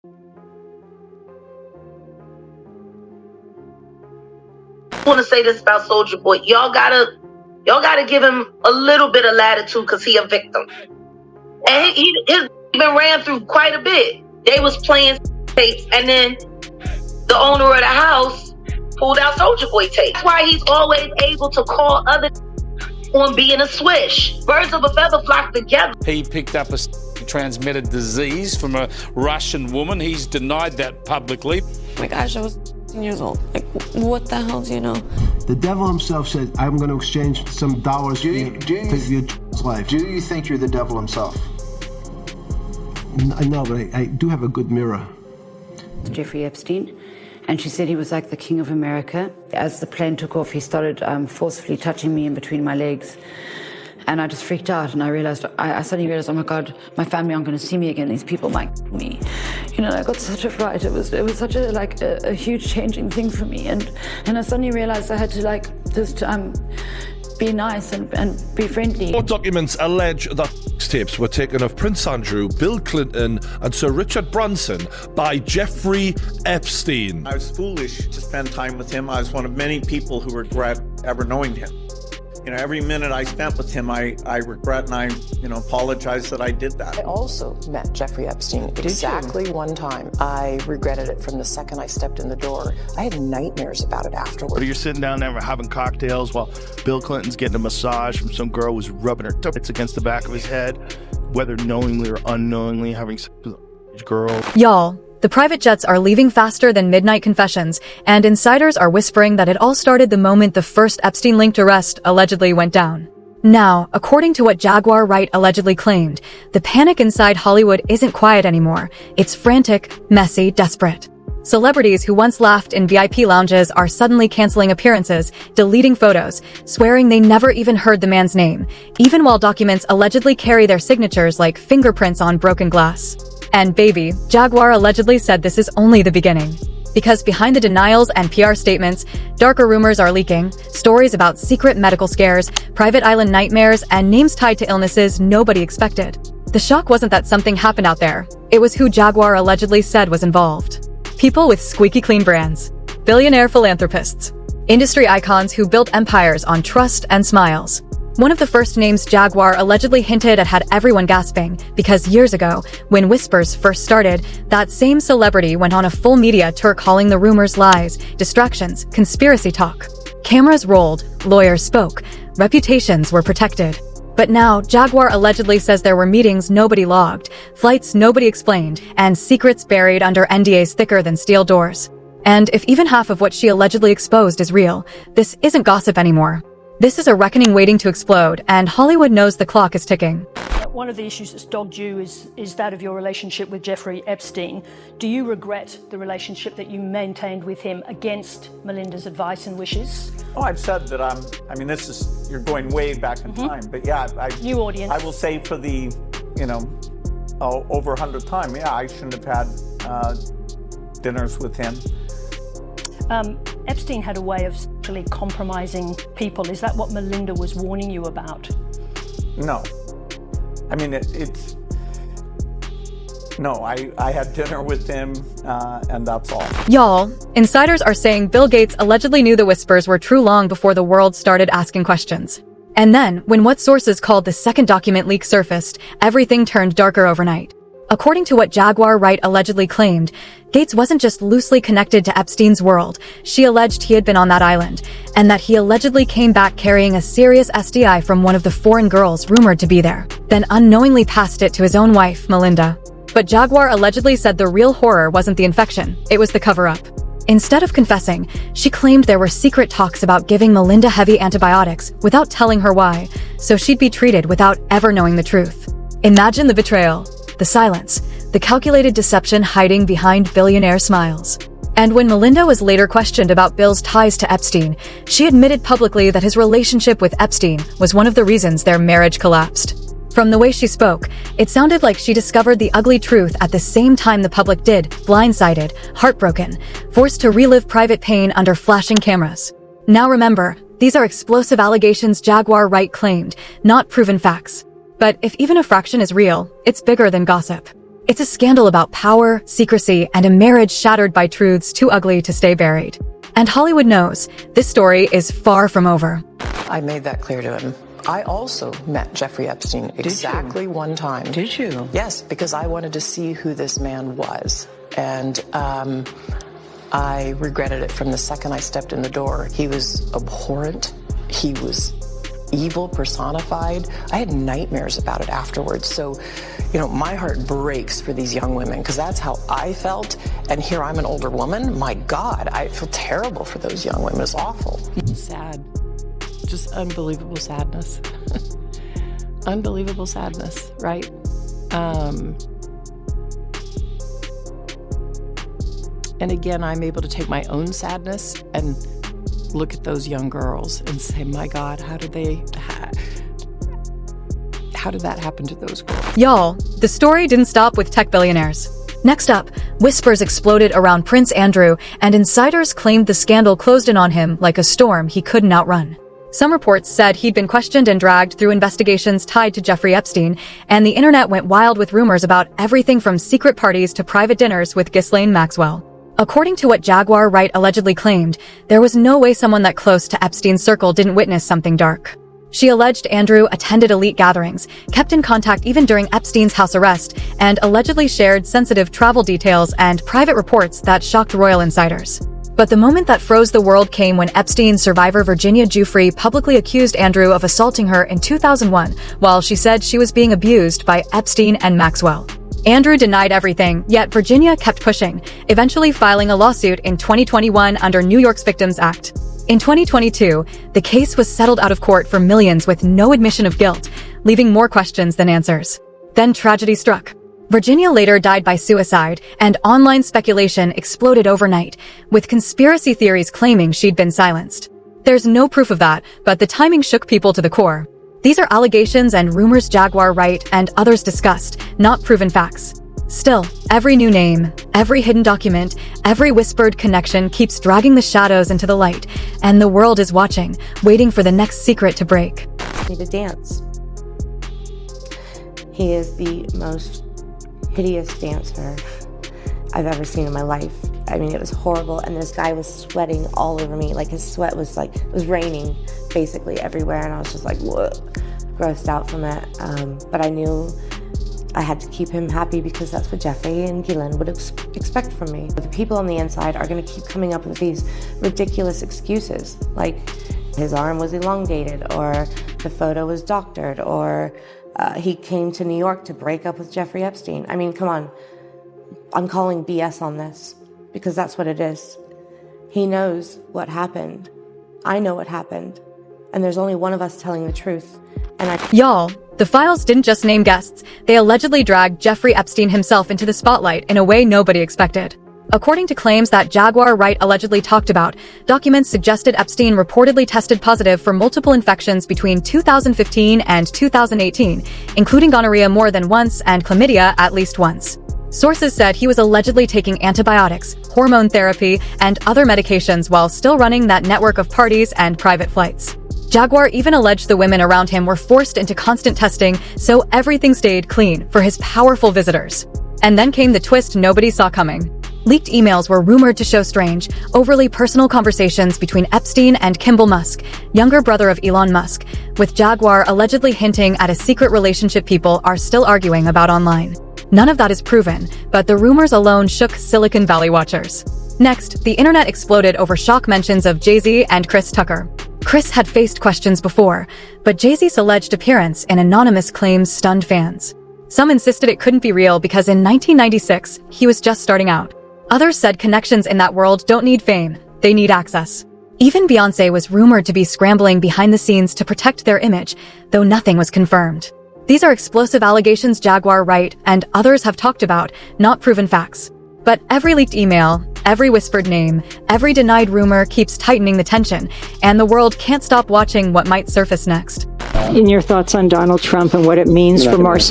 I want to say this about Soldier Boy. Y'all gotta give him a little bit of latitude because he a victim. And he been ran through quite a bit. They was playing tapes, and then the owner of the house pulled out Soldier Boy tapes. That's why he's always able to call other on being a swish. Birds of a feather flock together. He picked up a transmitted disease from a Russian woman. He's denied that publicly. Oh my gosh, I was years old. Like, what the hell do you know? The devil himself said, I'm going to exchange some dollars for your life. Do you think you're the devil himself? No, but I do have a good mirror. Jeffrey Epstein, and she said he was like the king of America. As the plane took off, he started forcefully touching me in between my legs. And I just freaked out, and I suddenly realized, oh my God, my family aren't going to see me again. These people might me. You know, I got such a fright. It was such a huge changing thing for me. And I suddenly realized I had to just be nice and be friendly. Court documents allege that tapes were taken of Prince Andrew, Bill Clinton and Sir Richard Branson by Jeffrey Epstein. I was foolish to spend time with him. I was one of many people who regret ever knowing him. You know, every minute I spent with him, I regret, and I, apologize that I did that. I also met Jeffrey Epstein exactly one time. I regretted it from the second I stepped in the door. I had nightmares about it afterwards. But you're sitting down there having cocktails while Bill Clinton's getting a massage from some girl who's rubbing her tits against the back of his head, whether knowingly or unknowingly having sex with a girl. Y'all, the private jets are leaving faster than midnight confessions, and insiders are whispering that it all started the moment the first Epstein-linked arrest allegedly went down. Now, according to what Jaguar Wright allegedly claimed, the panic inside Hollywood isn't quiet anymore. It's frantic, messy, desperate. Celebrities who once laughed in VIP lounges are suddenly canceling appearances, deleting photos, swearing they never even heard the man's name, even while documents allegedly carry their signatures like fingerprints on broken glass. And baby, Jaguar allegedly said this is only the beginning. Because behind the denials and PR statements, darker rumors are leaking, stories about secret medical scares, private island nightmares, and names tied to illnesses nobody expected. The shock wasn't that something happened out there. It was who Jaguar allegedly said was involved. People with squeaky clean brands. Billionaire philanthropists. Industry icons who built empires on trust and smiles. One of the first names Jaguar allegedly hinted at had everyone gasping, because years ago, when whispers first started, that same celebrity went on a full media tour calling the rumors lies, distractions, conspiracy talk. Cameras rolled, lawyers spoke, reputations were protected. But now, Jaguar allegedly says there were meetings nobody logged, flights nobody explained, and secrets buried under NDAs thicker than steel doors. And if even half of what she allegedly exposed is real, this isn't gossip anymore. This is a reckoning waiting to explode, and Hollywood knows the clock is ticking. One of the issues that's dogged you is that of your relationship with Jeffrey Epstein. Do you regret the relationship that you maintained with him against Melinda's advice and wishes? Oh, I've said that you're going way back in time, but yeah, new audience. I will say for the, over 100th time, yeah, I shouldn't have had dinners with him. Epstein had a way of actually compromising people. Is that what Melinda was warning you about? No. I mean, no, I had dinner with him, and that's all. Y'all, insiders are saying Bill Gates allegedly knew the whispers were true long before the world started asking questions. And then, when what sources called the second document leak surfaced, everything turned darker overnight. According to what Jaguar Wright allegedly claimed, Gates wasn't just loosely connected to Epstein's world. She alleged he had been on that island, and that he allegedly came back carrying a serious STI from one of the foreign girls rumored to be there, then unknowingly passed it to his own wife, Melinda. But Jaguar allegedly said the real horror wasn't the infection, it was the cover-up. Instead of confessing, she claimed there were secret talks about giving Melinda heavy antibiotics without telling her why, so she'd be treated without ever knowing the truth. Imagine the betrayal. The silence, the calculated deception hiding behind billionaire smiles. And when Melinda was later questioned about Bill's ties to Epstein, she admitted publicly that his relationship with Epstein was one of the reasons their marriage collapsed. From the way she spoke, it sounded like she discovered the ugly truth at the same time the public did, blindsided, heartbroken, forced to relive private pain under flashing cameras. Now remember, these are explosive allegations Jaguar Wright claimed, not proven facts. But if even a fraction is real, it's bigger than gossip. It's a scandal about power, secrecy, and a marriage shattered by truths too ugly to stay buried. And Hollywood knows this story is far from over. I made that clear to him. I also met Jeffrey Epstein exactly one time. Did you? Yes, because I wanted to see who this man was. And I regretted it from the second I stepped in the door. He was abhorrent. He was evil personified. I had nightmares about it afterwards. So, you know, my heart breaks for these young women because that's how I felt. And here I'm an older woman. My God, I feel terrible for those young women. It's awful. Sad. Just unbelievable sadness. Unbelievable sadness, right? And again, I'm able to take my own sadness and look at those young girls and say, my God, how did that happen to those girls? Y'all, the story didn't stop with tech billionaires. Next up, whispers exploded around Prince Andrew, and insiders claimed the scandal closed in on him like a storm he couldn't outrun. Some reports said he'd been questioned and dragged through investigations tied to Jeffrey Epstein, and the internet went wild with rumors about everything from secret parties to private dinners with Ghislaine Maxwell. According to what Jaguar Wright allegedly claimed, there was no way someone that close to Epstein's circle didn't witness something dark. She alleged Andrew attended elite gatherings, kept in contact even during Epstein's house arrest, and allegedly shared sensitive travel details and private reports that shocked royal insiders. But the moment that froze the world came when Epstein's survivor Virginia Giuffre publicly accused Andrew of assaulting her in 2001, while she said she was being abused by Epstein and Maxwell. Andrew denied everything, yet Virginia kept pushing, eventually filing a lawsuit in 2021 under New York's Victims Act. In 2022, the case was settled out of court for millions with no admission of guilt, leaving more questions than answers. Then tragedy struck. Virginia later died by suicide, and online speculation exploded overnight, with conspiracy theories claiming she'd been silenced. There's no proof of that, but the timing shook people to the core. These are allegations and rumors Jaguar Wright and others discussed, not proven facts. Still, every new name, every hidden document, every whispered connection keeps dragging the shadows into the light, and the world is watching, waiting for the next secret to break. Me to dance. He is the most hideous dancer I've ever seen in my life. I mean, it was horrible, and this guy was sweating all over me. Like, his sweat was like, it was raining basically everywhere, and I was just like, whoa, grossed out from it. But I knew I had to keep him happy because that's what Jeffrey and Ghislaine would expect from me. The people on the inside are gonna keep coming up with these ridiculous excuses, like his arm was elongated, or the photo was doctored, or he came to New York to break up with Jeffrey Epstein. I mean, come on. I'm calling BS on this because that's what it is. He knows what happened. I know what happened. And there's only one of us telling the truth. Y'all, the files didn't just name guests. They allegedly dragged Jeffrey Epstein himself into the spotlight in a way nobody expected. According to claims that Jaguar Wright allegedly talked about, documents suggested Epstein reportedly tested positive for multiple infections between 2015 and 2018, including gonorrhea more than once and chlamydia at least once. Sources said he was allegedly taking antibiotics, hormone therapy, and other medications while still running that network of parties and private flights. Jaguar even alleged the women around him were forced into constant testing so everything stayed clean for his powerful visitors. And then came the twist nobody saw coming. Leaked emails were rumored to show strange, overly personal conversations between Epstein and Kimball Musk, younger brother of Elon Musk, with Jaguar allegedly hinting at a secret relationship people are still arguing about online. None of that is proven, but the rumors alone shook Silicon Valley watchers. Next, the internet exploded over shock mentions of Jay-Z and Chris Tucker. Chris had faced questions before, but Jay-Z's alleged appearance in anonymous claims stunned fans. Some insisted it couldn't be real because in 1996, he was just starting out. Others said connections in that world don't need fame, they need access. Even Beyoncé was rumored to be scrambling behind the scenes to protect their image, though nothing was confirmed. These are explosive allegations Jaguar Wright and others have talked about, not proven facts. But every leaked email, every whispered name, every denied rumor keeps tightening the tension, and the world can't stop watching what might surface next. In your thoughts on Donald Trump and what it means for mass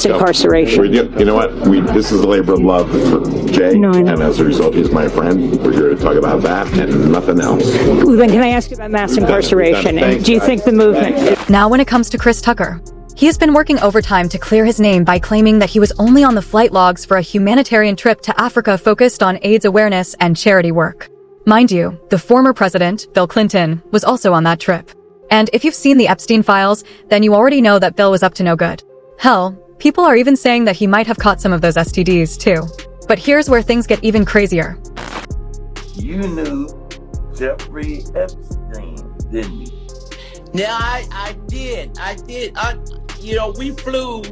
incarceration? You know what? This is a labor of love for Jay, and as a result, he's my friend. We're here to talk about that and nothing else. Then can I ask you about mass incarceration? And do you think the movement... Now when it comes to Chris Tucker, He has been working overtime to clear his name by claiming that he was only on the flight logs for a humanitarian trip to Africa focused on AIDS awareness and charity work. Mind you, the former president, Bill Clinton, was also on that trip. And if you've seen the Epstein files, then you already know that Bill was up to no good. Hell, people are even saying that he might have caught some of those STDs, too. But here's where things get even crazier. You knew Jeffrey Epstein, didn't you? Yeah, I did. We flew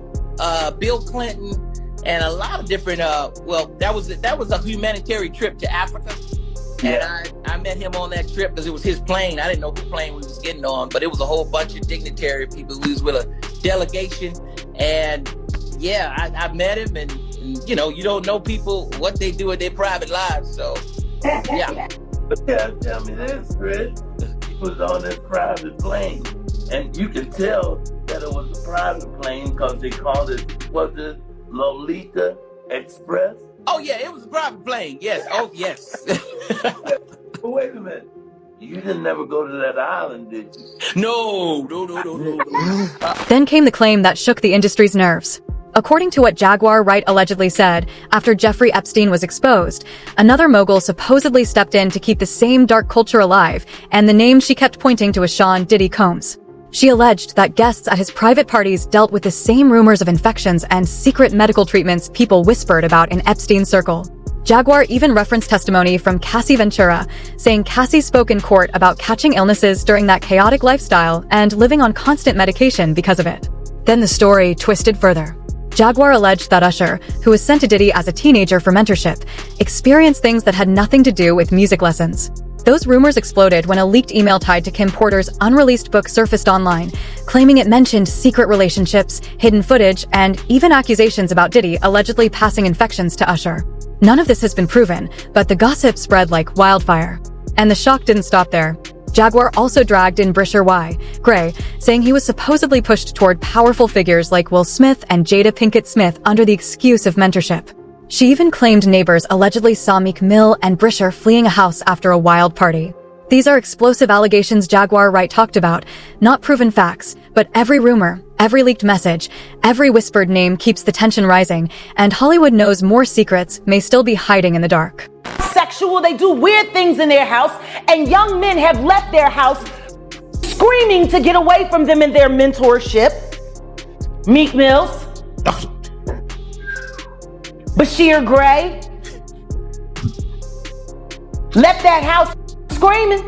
Bill Clinton and a lot of different, that was a humanitarian trip to Africa. Yeah. And I met him on that trip because it was his plane. I didn't know whose plane we was getting on, but it was a whole bunch of dignitary people. We was with a delegation. And yeah, I met him, and you don't know people, what they do in their private lives. So, yeah. But tell me this, Chris. He was on this private plane. And you can tell that it was a private plane because they called it, was it Lolita Express? Oh, yeah, it was a private plane. Yes. Oh, yes. But wait a minute. You didn't never go to that island, did you? No. Then came the claim that shook the industry's nerves. According to what Jaguar Wright allegedly said, after Jeffrey Epstein was exposed, another mogul supposedly stepped in to keep the same dark culture alive, and the name she kept pointing to was Sean Diddy Combs. She alleged that guests at his private parties dealt with the same rumors of infections and secret medical treatments people whispered about in Epstein's circle. Jaguar even referenced testimony from Cassie Ventura, saying Cassie spoke in court about catching illnesses during that chaotic lifestyle and living on constant medication because of it. Then the story twisted further. Jaguar alleged that Usher, who was sent to Diddy as a teenager for mentorship, experienced things that had nothing to do with music lessons. Those rumors exploded when a leaked email tied to Kim Porter's unreleased book surfaced online, claiming it mentioned secret relationships, hidden footage, and even accusations about Diddy allegedly passing infections to Usher. None of this has been proven, but the gossip spread like wildfire. And the shock didn't stop there. Jaguar also dragged in Brisher Y. Gray, saying he was supposedly pushed toward powerful figures like Will Smith and Jada Pinkett Smith under the excuse of mentorship. She even claimed neighbors allegedly saw Meek Mill and Brisher fleeing a house after a wild party. These are explosive allegations Jaguar Wright talked about, not proven facts, but every rumor, every leaked message, every whispered name keeps the tension rising, and Hollywood knows more secrets may still be hiding in the dark. Sexual, they do weird things in their house, and young men have left their house screaming to get away from them in their mentorship. Meek Mills, Bashir Gray left that house screaming.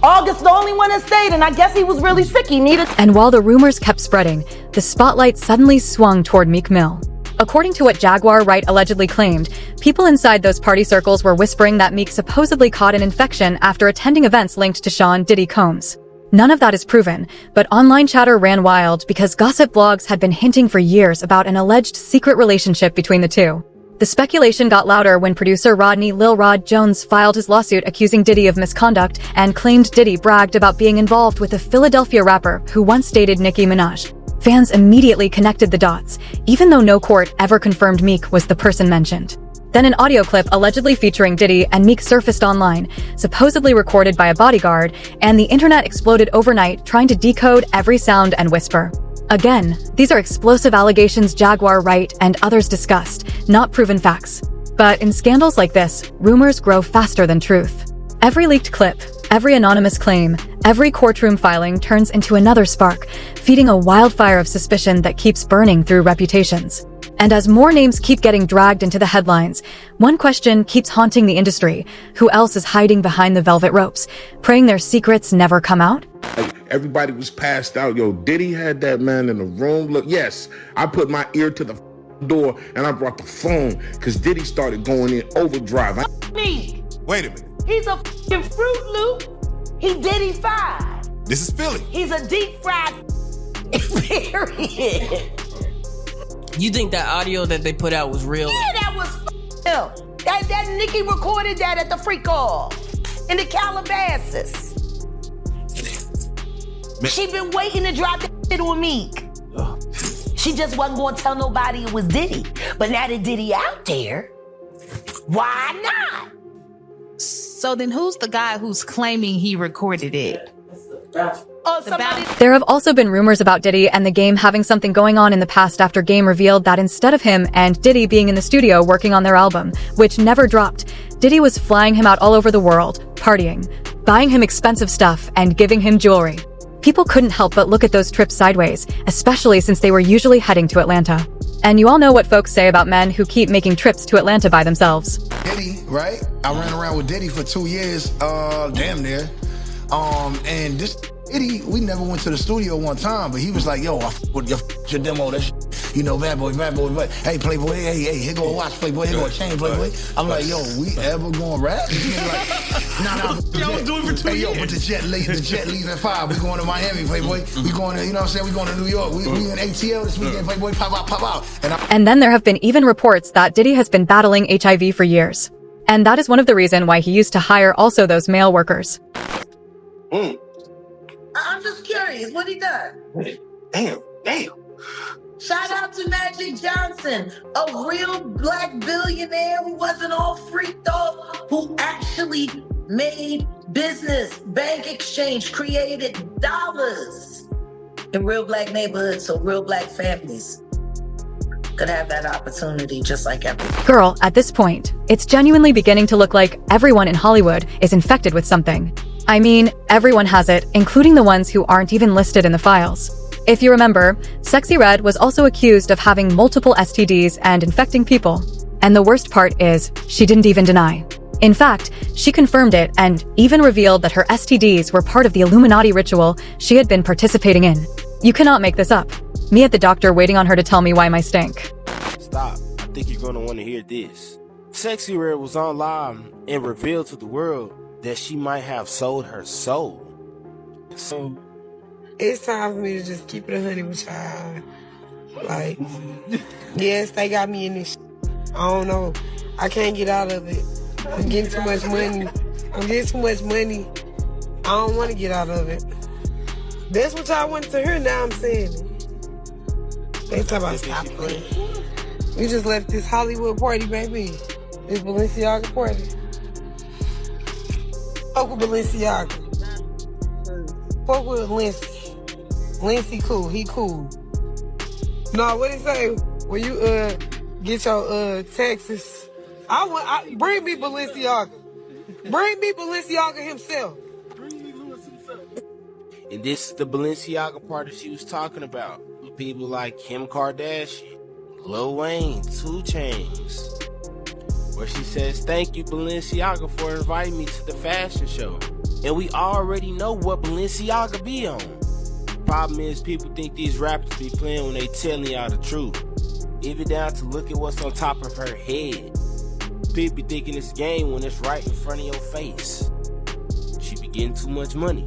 August the only one that stayed, and I guess he was really sick. He needed. And while the rumors kept spreading, the spotlight suddenly swung toward Meek Mill. According to what Jaguar Wright allegedly claimed, people inside those party circles were whispering that Meek supposedly caught an infection after attending events linked to Sean Diddy Combs. None of that is proven, but online chatter ran wild because gossip blogs had been hinting for years about an alleged secret relationship between the two. The speculation got louder when producer Rodney Lil Rod Jones filed his lawsuit accusing Diddy of misconduct and claimed Diddy bragged about being involved with a Philadelphia rapper who once dated Nicki Minaj. Fans immediately connected the dots, even though no court ever confirmed Meek was the person mentioned. Then an audio clip allegedly featuring Diddy and Meek surfaced online, supposedly recorded by a bodyguard, and the internet exploded overnight trying to decode every sound and whisper. Again, these are explosive allegations Jaguar Wright and others discussed, not proven facts. But in scandals like this, rumors grow faster than truth. Every leaked clip, every anonymous claim, every courtroom filing turns into another spark, feeding a wildfire of suspicion that keeps burning through reputations. And as more names keep getting dragged into the headlines, one question keeps haunting the industry. Who else is hiding behind the velvet ropes, praying their secrets never come out? Everybody was passed out. Yo, Diddy had that man in the room. Look, yes, I put my ear to the door and I brought the phone because Diddy started going in overdrive. Me. Wait a minute. He's a f***ing Fruit Loop. He Diddy-fied. This is Philly. He's a deep fried period. You think that audio that they put out was real? Yeah, that was him. That Nicki recorded that at the freak off in the Calabasas. She been waiting to drop that shit on Meek. She just wasn't gonna tell nobody it was Diddy. But now that Diddy out there, why not? So then who's the guy who's claiming he recorded it? There have also been rumors about Diddy and the Game having something going on in the past after Game revealed that instead of him and Diddy being in the studio working on their album, which never dropped, Diddy was flying him out all over the world, partying, buying him expensive stuff, and giving him jewelry. People couldn't help but look at those trips sideways, especially since they were usually heading to Atlanta. And you all know what folks say about men who keep making trips to Atlanta by themselves. Diddy, right? I ran around with Diddy for 2 years, damn near. And this Diddy, we never went to the studio one time, but he was like, yo, I with your demo, that shit. You know, bad boy, but hey, Playboy, hey, here go a watch, Playboy, here go a chain, Playboy. I'm like, yo, we ever going rap? He's like, nah, y'all was doing it for 2 years. Yo, but the jet leaves at 5. We going to Miami, Playboy. We going to, you know what I'm saying? We going to New York. We in ATL this weekend, Playboy, pop out. And then there have been even reports that Diddy has been battling HIV for years. And that is one of the reasons why he used to hire also those male workers. I'm just curious, what he done? Damn. Shout out to Magic Johnson, a real black billionaire who wasn't all freaked off, who actually made business, bank exchange, created dollars in real black neighborhoods, so real black families could have that opportunity just like everyone. Girl, at this point, it's genuinely beginning to look like everyone in Hollywood is infected with something. I mean, everyone has it, including the ones who aren't even listed in the files. If you remember, Sexy Red was also accused of having multiple STDs and infecting people. And the worst part is, she didn't even deny. In fact, she confirmed it and even revealed that her STDs were part of the Illuminati ritual she had been participating in. You cannot make this up. Me at the doctor waiting on her to tell me why my stink. Stop. I think you're gonna want to hear this. Sexy Red was online and revealed to the world that she might have sold her soul. So it's time for me to just keep it 100 with y'all. Like, yes, they got me in this I don't know. I can't get out of it. I'm getting too much money. I don't want to get out of it. That's what y'all wanted to hear, now I'm saying it. They talk about stop playing. We just left this Hollywood party, baby. This Balenciaga party. Fuck with Balenciaga. Fuck with Lindsay. Lindsay cool. He cool. No, what he say? When you get your taxes, bring me Balenciaga. Bring me Balenciaga himself. And this is the Balenciaga party she was talking about. With people like Kim Kardashian, Lil Wayne, 2 Chainz. Where she says, thank you Balenciaga for inviting me to the fashion show. And we already know what Balenciaga be on. Problem is, people think these rappers be playing when they telling y'all the truth. Even down to look at what's on top of her head. People be thinking it's game when it's right in front of your face. She be getting too much money.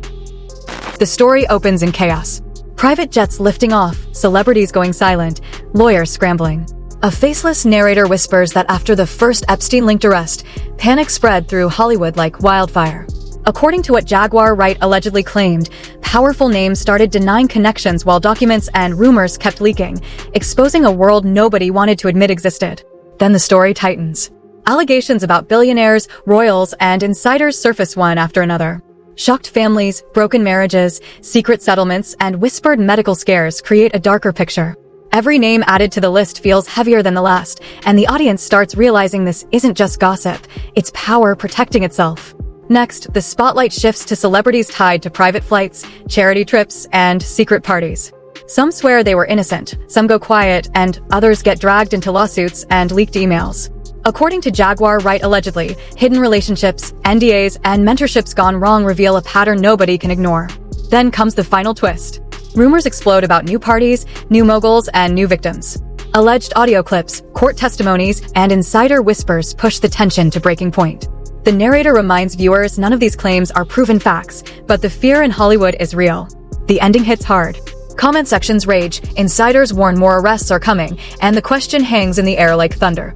The story opens in chaos. Private jets lifting off, celebrities going silent, lawyers scrambling. A faceless narrator whispers that after the first Epstein-linked arrest, panic spread through Hollywood like wildfire. According to what Jaguar Wright allegedly claimed, powerful names started denying connections while documents and rumors kept leaking, exposing a world nobody wanted to admit existed. Then the story tightens. Allegations about billionaires, royals, and insiders surface one after another. Shocked families, broken marriages, secret settlements, and whispered medical scares create a darker picture. Every name added to the list feels heavier than the last, and the audience starts realizing this isn't just gossip, it's power protecting itself. Next, the spotlight shifts to celebrities tied to private flights, charity trips, and secret parties. Some swear they were innocent, some go quiet, and others get dragged into lawsuits and leaked emails. According to Jaguar Wright allegedly, hidden relationships, NDAs, and mentorships gone wrong reveal a pattern nobody can ignore. Then comes the final twist. Rumors explode about new parties, new moguls, and new victims. Alleged audio clips, court testimonies, and insider whispers push the tension to breaking point. The narrator reminds viewers none of these claims are proven facts, but the fear in Hollywood is real. The ending hits hard. Comment sections rage, insiders warn more arrests are coming, and the question hangs in the air like thunder.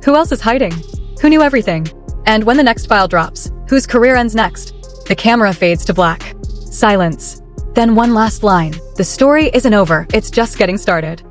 Who else is hiding? Who knew everything? And when the next file drops, whose career ends next? The camera fades to black. Silence. Then one last line. The story isn't over, it's just getting started.